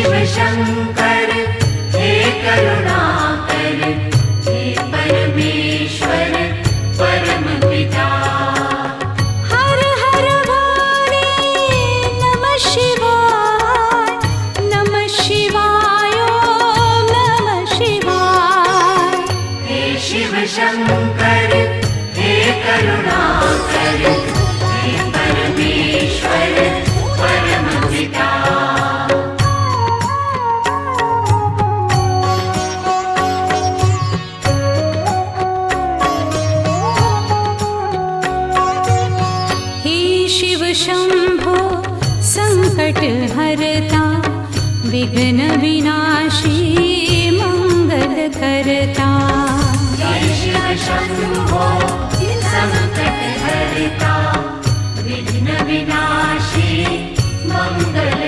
शिव शंकर हे करुणाकर, हे परमेश्वर परम पिता। हर हर भोले नमः शिवाय, नमः शिवाय ओम नमः शिवाय। हे शिव शंकर हे करुणाकर, हे परमेश्वर परम पिता। शिव शंभो संकट हरता, विघ्न विनाशी मंगल करता। जय शिव शंभो संकट हरता, विघ्न विनाशी मंगल